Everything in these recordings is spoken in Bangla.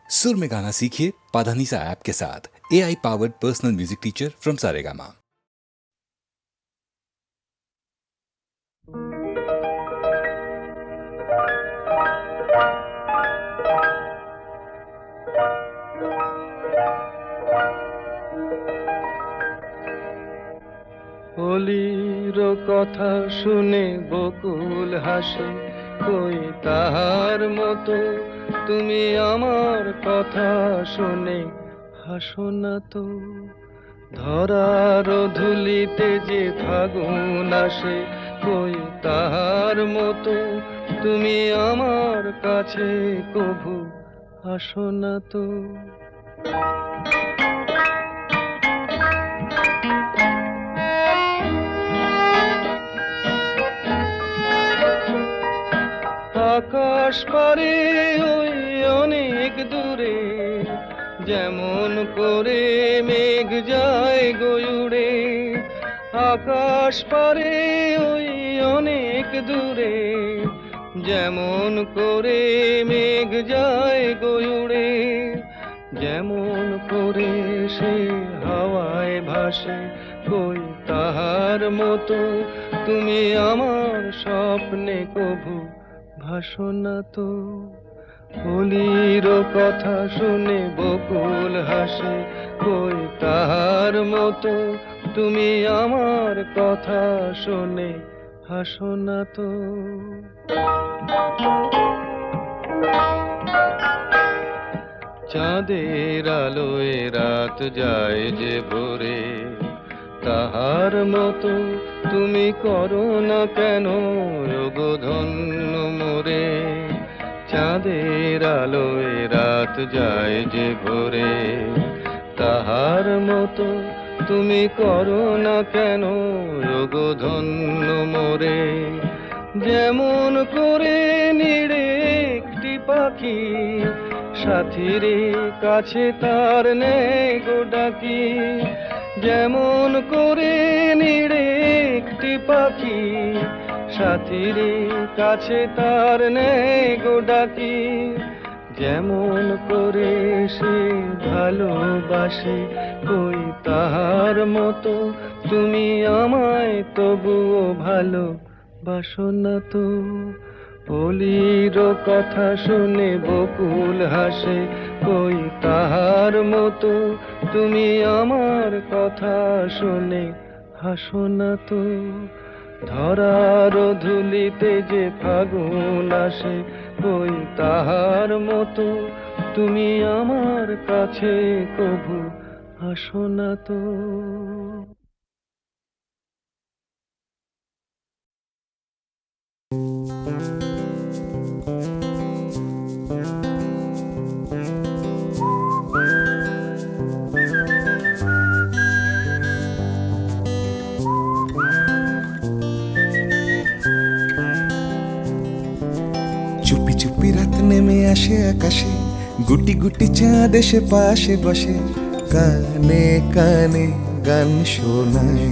सुर में गाना सीखिए पाधानीसा ऐप के साथ। AI powered personal music teacher from Saregama. অলির কথা শুনে বকুল হাসে, কই তাহার মতো তুমি আমার কথা শুনে হাসো না তো। ধরার ধুলিতে যে ফাগুন আসে, কই তাহার মতো তুমি আমার কাছে কভু আসো না তো। আকাশ পারে ওই অনেক দূরে, যেমন করে মেঘ যায় গয়ুড়ে। আকাশ পারে ওই অনেক দূরে, যেমন করে মেঘ যায় গয়ুড়ে। যেমন করে সে হাওয়ায় ভাসে, কই তাহার মতো তুমি আমার স্বপ্নে কভু ভাসো না তো। অলির কথা শুনে বকুল হাসে, কই তাহার মতো তুমি আমার কথা শুনে হাসো না তো। চাঁদের আলোয় রাত যায় যে ভোরে, তাহার মতো তুমি করো না কেন ওগো ধন্য মোরে। চাঁদের আলোয় রাত যায় যে ভোরে, তাহার মতো তুমি করো না কেন ওগো ধন্য মোরে। যেমন করে নিড়ে একটি পাখি, সাথীর কাছে তার নেই গো ডাকি। যেমন করে নিড়ে একটি পাখি, সাথীর কাছে তার নেই গো ডাকি। যেমন করে সে ভালোবাসে, কই তাহার মতো তুমি আমায় তবুও ভালোবাসো না তো। অলির কথা শুনে বকুল হাসে, কই তাহার মতো তুমি আমার কথা শুনে হাসো না তো। ধরার ধুলিতে যে ফাগুন আসে, কই তাহার মতো তুমি আমার কাছে কভু হাসো না তো। চুপি চুপি রাত নেমে আসে আকাশে, গুটি গুটি চাঁদ এসে পাশে বসে, কানে কানে গান শোনায়।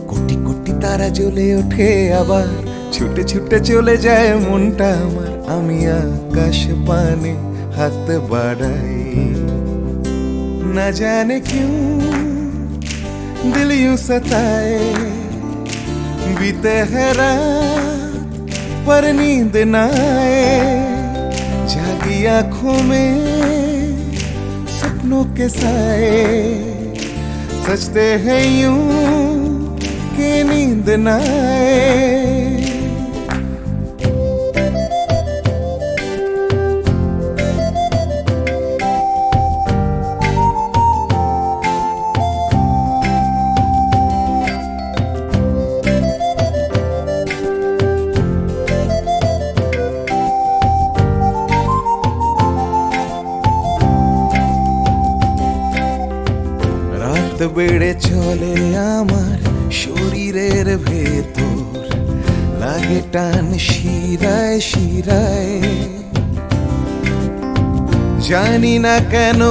কোটি কোটি তারা জ্বলে ওঠে আবার, ছুটে ছুটে চলে যায় মনটা আমার। আমি আকাশ পানে হাত বাড়াই, না জানে কিউ দিল यूं सताए। बीते है रात पर नींद न आए, जागी आंखों में सपनों के साए। सजते हैं यूं कि नींद न आए। রাত বেড়ে চলে আমার শরীরের ভেতর, লাগে টান শিরায় শিরায়। জানি না কেন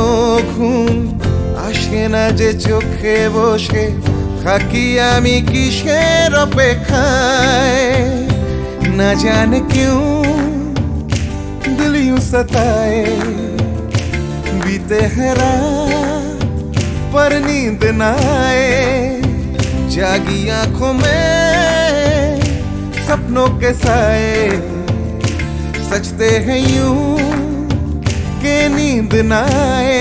ঘুম আসে না যে চোখে বসে, থাকি আমি কিসের অপেক্ষায়। न जाने क्यों दिल यूं सताए, बीते हैं रात पर नींद न आए, जागी आंखों में सपनों के साए, सजते हैं यूं के नींद न आए।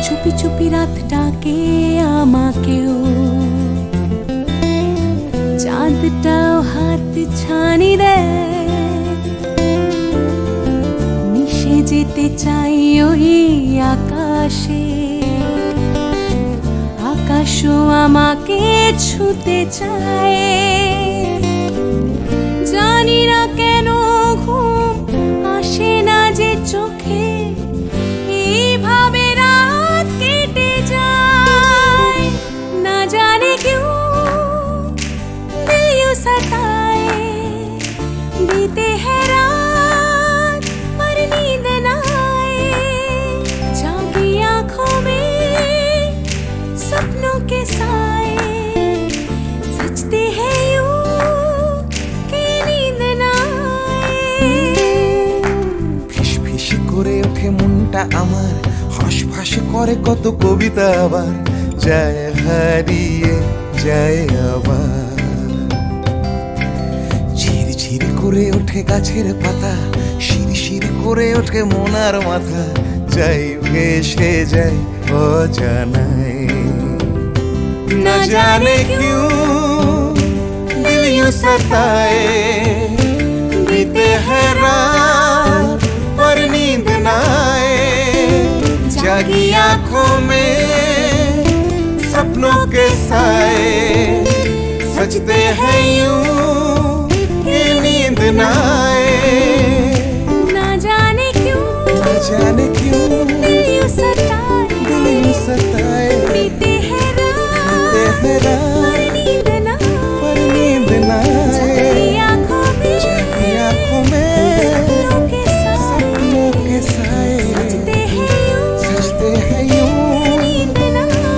চুপি চুপি রাত ডাকে আমাকেও, চাঁদটাও হাত ছানি দেয়, মিশে যেতে চাই ওই আকাশে, আকাশও আমাকে ছুতে চায়। জানি না কেন ঘুম আসে না যে চোখে, এইভাবে রাত কেটে যায়। না জানে क्यों दिल यूं सताए, बीते हैं रात पर नींद न आए, जागी आंखों में सपनों के साए, सजते हैं यूं कि नींद न आए। ফিস ফিস করে ওঠে মনটা আমার, হাঁস করে কত কবিতা, আবার যায় হারিয়ে যায় আবার। ঝিরঝির করে ওঠে গাছের পাতা, শিরশির করে ওঠে মনার মাথা, যাই ভেসে যায় অজানায়। না জানে क्यों दिल यूं सताए, बीते हैं रात पर नींद न आए, जागी आंखों में सपनों के साए, सजते हैं यूं कि नींद न आए। ना जाने क्यों दिल यूं सताए, बीते हैं रात पर नींद न आए, जागी आंखों में सपनों के साए, सजते हैं यूं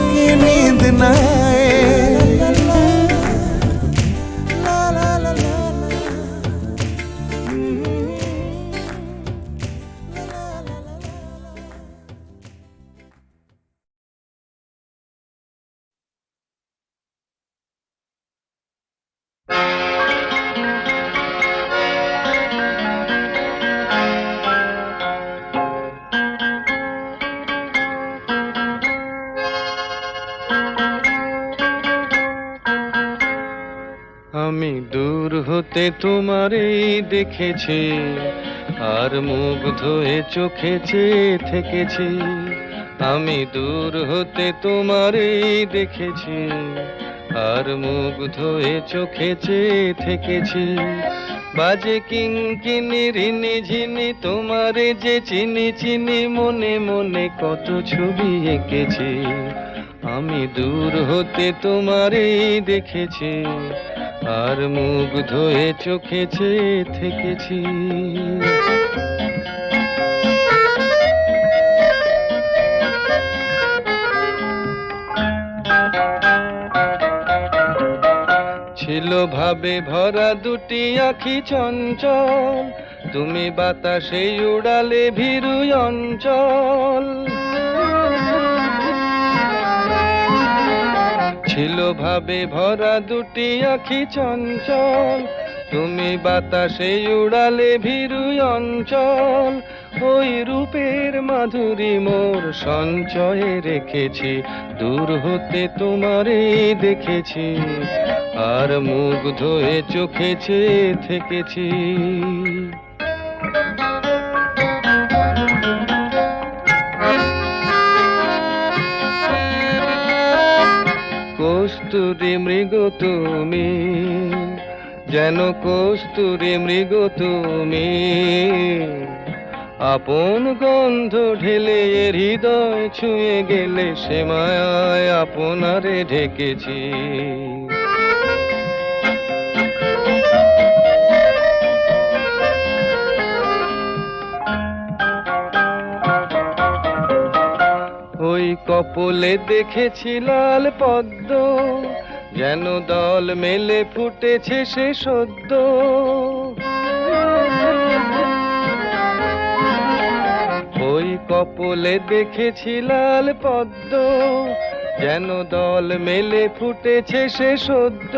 कि नींद न आए। ला ला ला ला আমি দূর হতে তোমারই দেখেছি, আর মুগ্ধ হয়ে চোখে চেয়ে থেকেছি। আমি দূর হতে তোমারই দেখেছি, আর মুগ্ধ হয়ে চোখে চেয়ে থেকেছি। বাজে কিঙ্কিনি রিনি ঝিনি, তোমারে যে চিনি চিনি, মনে মনে কত ছবি এঁকেছি। আমি দূর হতে তোমারই দেখেছি, আর মুগ্ধ হয়ে চোখে চেয়ে থেকেছি। ছিল ভাবে ভরা দুটি আঁখি চঞ্চল, তুমি বাতাসে উড়ালে ভীরু অঞ্চল। ছিল ভাবে ভরা দুটি আঁখি চঞ্চল, তুমি বাতাসে উড়ালে ভীরু অঞ্চল। ওই রূপের মাধুরী মোর সঞ্চয়ে রেখেছি, দূর হতে তোমারে দেখেছি, আর মুগ্ধ হয়ে চোখে চেয়ে থেকেছি। কস্তুরী মৃগ তুমি, যেন কস্তুরী মৃগ তুমি, আপন গন্ধ ঢেলে হৃদয় ছুঁয়ে গেলে সে মায়ায় আপনারে ঢেকেছি। ওই কপলে দেখেছি লাল পদ্ম, যেন দল মেলে ফুটেছে সে সদ্য। ওই কপলে দেখেছি লাল পদ্ম, যেন দল মেলে ফুটেছে সে সদ্য।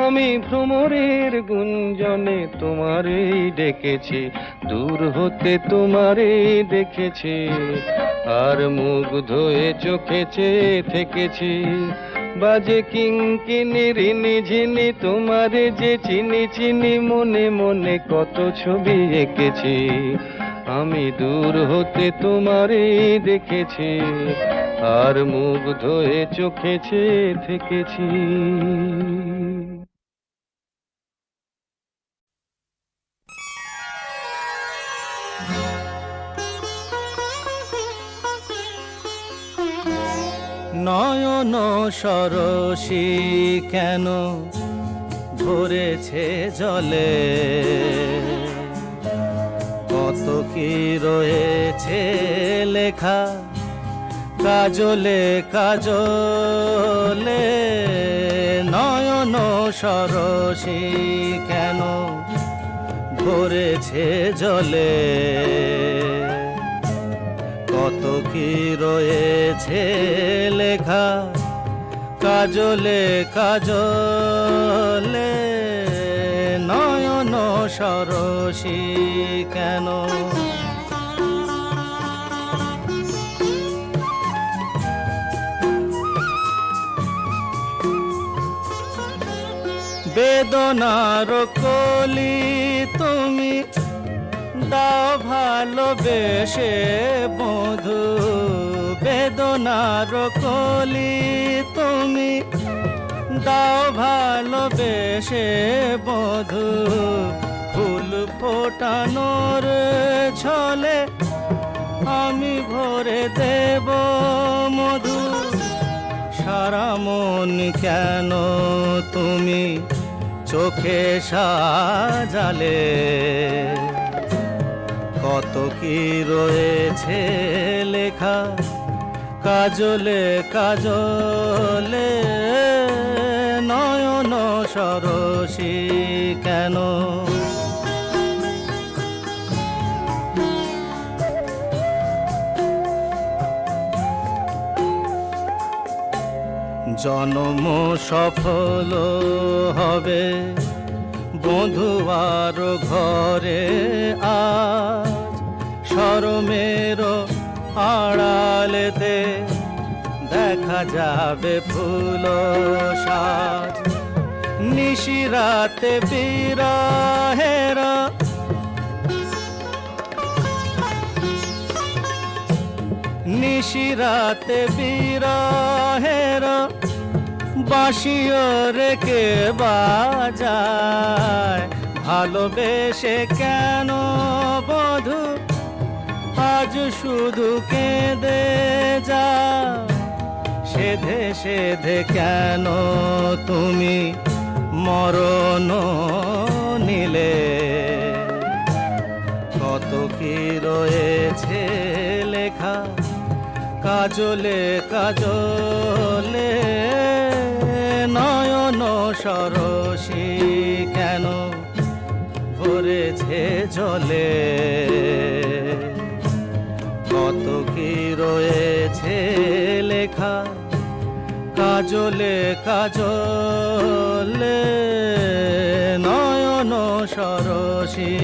আমি ভ্রমরের গুঞ্জনে তোমারেই ডেকেছি, দূর হতে তোমারেই দেখেছি, আর মুগ্ধ হয়ে চোখে চেয়ে থেকেছি। বাজে কিঙ্কিনি রিনি ঝিনি তোমারে যে চিনি চিনি, মনে মনে কত ছবি এঁকেছি। আমি দূর হতে তোমারেই দেখেছি, আর মুগ্ধ হয়ে চোখে চেয়ে থেকেছি। নয়ন সরসী কেন ভরেছে জলে, কত কি রয়েছে লেখা কাজলে কাজলে। নয়ন সরসী কেন ভরেছে জলে, কত কি রয়েছে লেখা কাজলে কাজলে। নয়ন সরসী কেন, বেদনার কলি তুমি দাও ভালোবেসে বধু, বেদনার কলি তুমি দাও ভালোবেসে বধু। ফুল ফোটানোর ছলে আমি ভরে দেব মধু। সারা মন কেন তুমি চোখে সাজালে, কত কি রয়েছে লেখা কাজলে কাজলে। নয়ন সরসী কেন, জন্ম সফল হবে বধুয়ার ঘরে আজ, শরমের আড়ালেতে দেখা যাবে ফুল সাজ। নিশিরাতে বিরহের নিশিরাতে বিরহের বাঁশিও রেখে বাজায়। ভালোবেসে কেন বধু আজ শুধু কেঁদে যা, সেধে সেধে কেন তুমি মরণ নিলে। কত কি রয়েছে লেখা কাজলে কাজলে। নয়ন সরসী কেন ভরেছে জলে, কত কি রয়েছে লেখা কাজলে কাজলে। নয়ন Sarasi.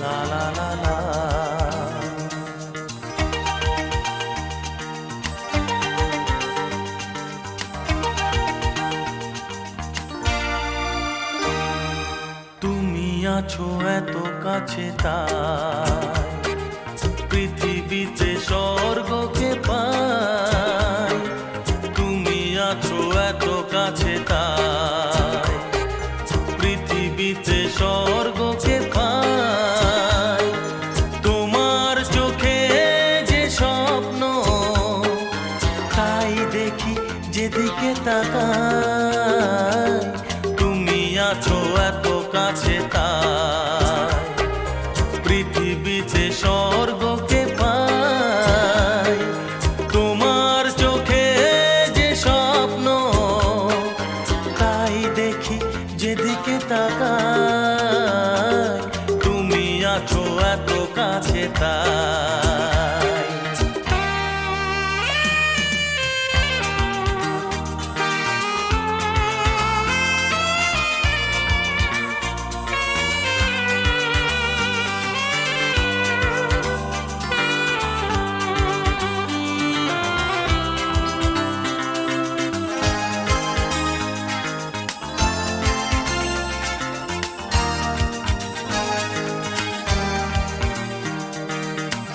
La la la la আছো এত কাছে তাই পৃথিবীতে স্বর্গকে পাই। তুমি আছো এত কাছে তাই পৃথিবীতে স্বর্গকে পাই। তোমার চোখে যে স্বপ্ন তাই দেখি যেদিকে তাকাই। তুমি আছো এত কাছে তাই পৃথিবীতে স্বর্গকে পাই। তোমার চোখে যে স্বপ্ন তাই দেখি যেদিকে তাকাই। তুমি আছো এত কাছে তাই।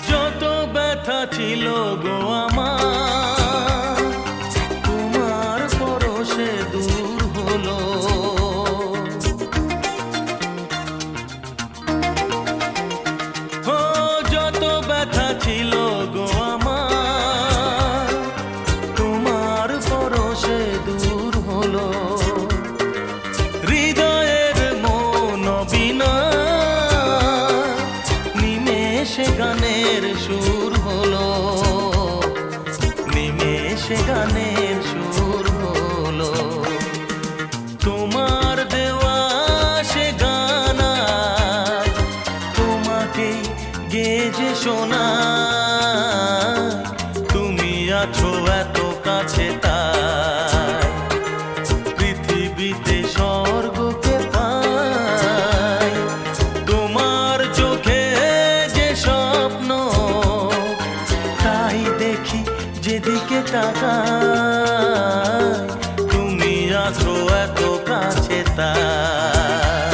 যত ব্যথা ছিল গো আমার তোমার পরশে দূর হলো। ও যত ব্যথা ছিল গো আমার তোমার পরশে দূর হলো। হৃদয়ের মন বিনা নিমেষে গানের সুর হলো। নিমেষে গানের সুর হলো। তোমার দেওয়া সে গানা তোমাকে গেজে শোনা। তুমি আছো এত কাছে তাই পৃথিবীতে স্বর্গকে পাই। তোমার চোখে যে স্বপ্ন তাই দেখি যেদিকে তাকাই। তুমি আছো এত কাছে তাই।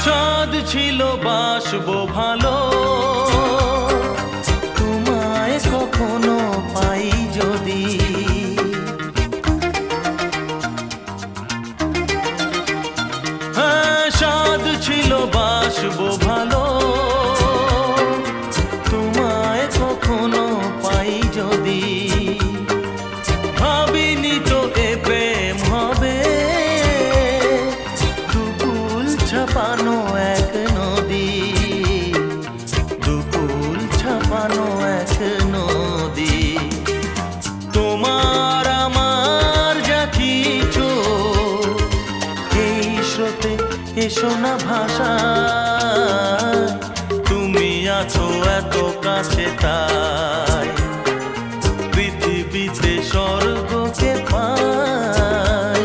সাদ ছিল বাসবো ভালো তোমায় কখনো পাই যদি। হ্যাঁ সাদ ছিল বাসবো ভালো তোমায় কখনো পাই যদি। ভাবিনি তো এ প্রেম হবে দুকুল ছাপানো এক নদী। দুকুল ছাপানো এক নদী। তোমার আমার যা কিছু এই স্রোতে এসো না ভাষা। তুমি আছো এত কাছে তাই পৃথিবীতে স্বর্গকে পাই।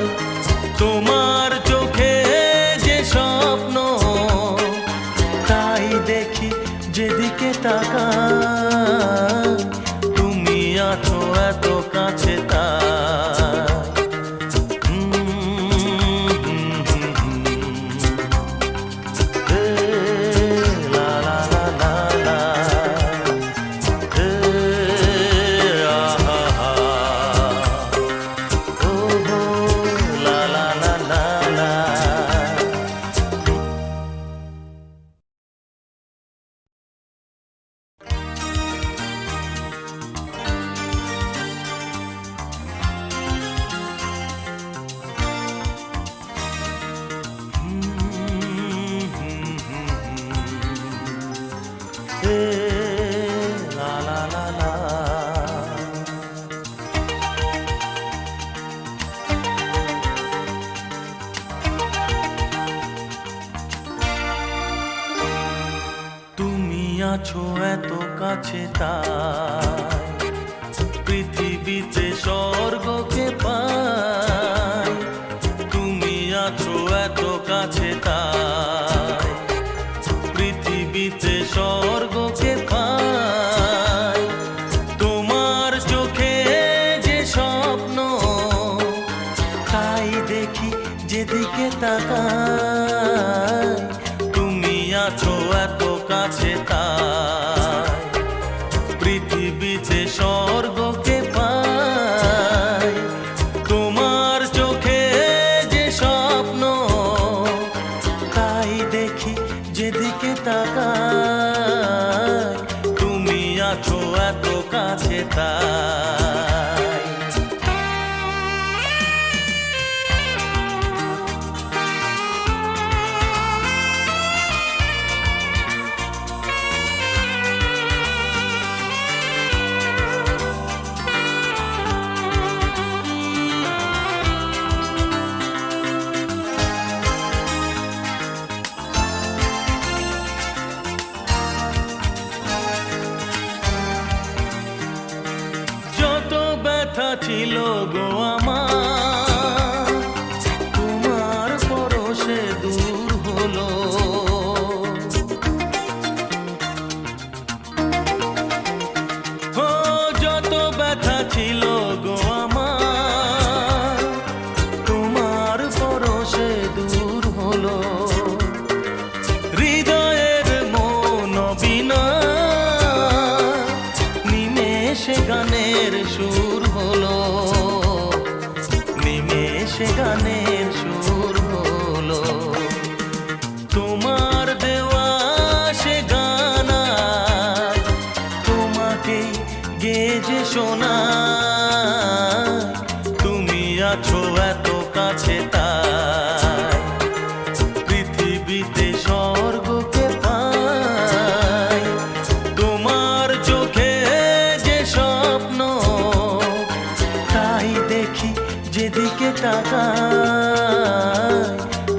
তোমার চোখে যে স্বপ্ন তাই দেখি যেদিকে তাকাই। তুমি আছো এত কাছে তাই। লা লা লা লা লা। আছো এত কাছে তাই পৃথিবীতে স্বর্গকে পাই, তুমি আছো এত কাছে তাই পৃথিবীতে স্বর্গকে পাই। তোমার চোখে যে স্বপ্ন তাই দেখি যেদিকে তাকাই, তুমি আছো এত কাছে তাই পৃথিবীতে স্বর্গকে পাই। তোমার চোখে যে স্বপ্ন তাই দেখি যেদিকে তাকাই, তুমি আছো এত কাছে তাই। ব্যথা ছিল গো আমার, তোমার পরশে দূর হলো। ও যত ব্যথা ছিল গো আমার, তোমার পরশে দূর হলো। হৃদয়ের মন বিনা নিমেষে গানের সুর হলো, নিমেষে গানের সুর হলো। তোমার দেওয়া সে গানা তোমাকে গেজে শোনা, তুমি আছো এত কাছে তাই পৃথিবীতে স্বর্গকে পাই। তোমার চোখে যে স্বপ্ন তাই দেখি যেদিকে তাকাই,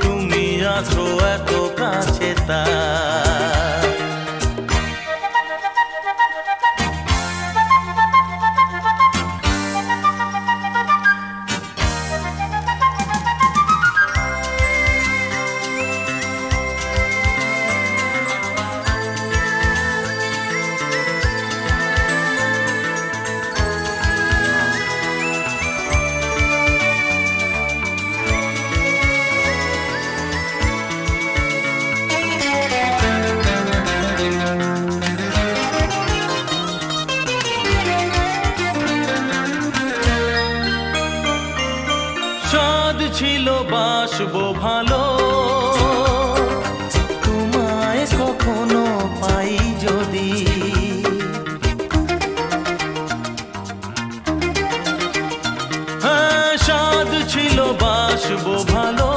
তুমি আছো এত কাছে তাই। সাদ ছিল বাসবো ভালো, তোমায় কখনো পাই যদি। হ্যাঁ সাদ ছিল বাসবো ভালো,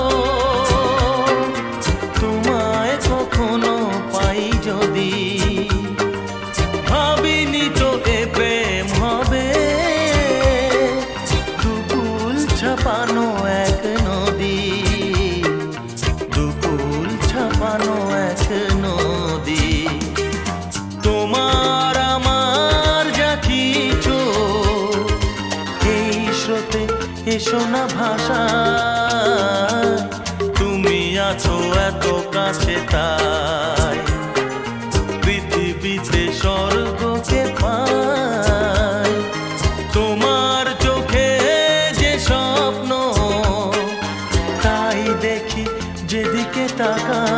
তোমায় কখনো পাই যদি। ভাবিনি তো এ প্রেম হবে দুকুল ছাপানো এক নদী, দুকুল ছাপানো এক নদী। তোমার আমার যা কিছু এই স্রোতে এসো না ভাষা, তুমি আছো এত কাছে তাই পৃথিবীতে স্বর্গকে পাই। তোমার চোখে যে স্বপ্ন তাই দেখি যেদিকে তাকাই,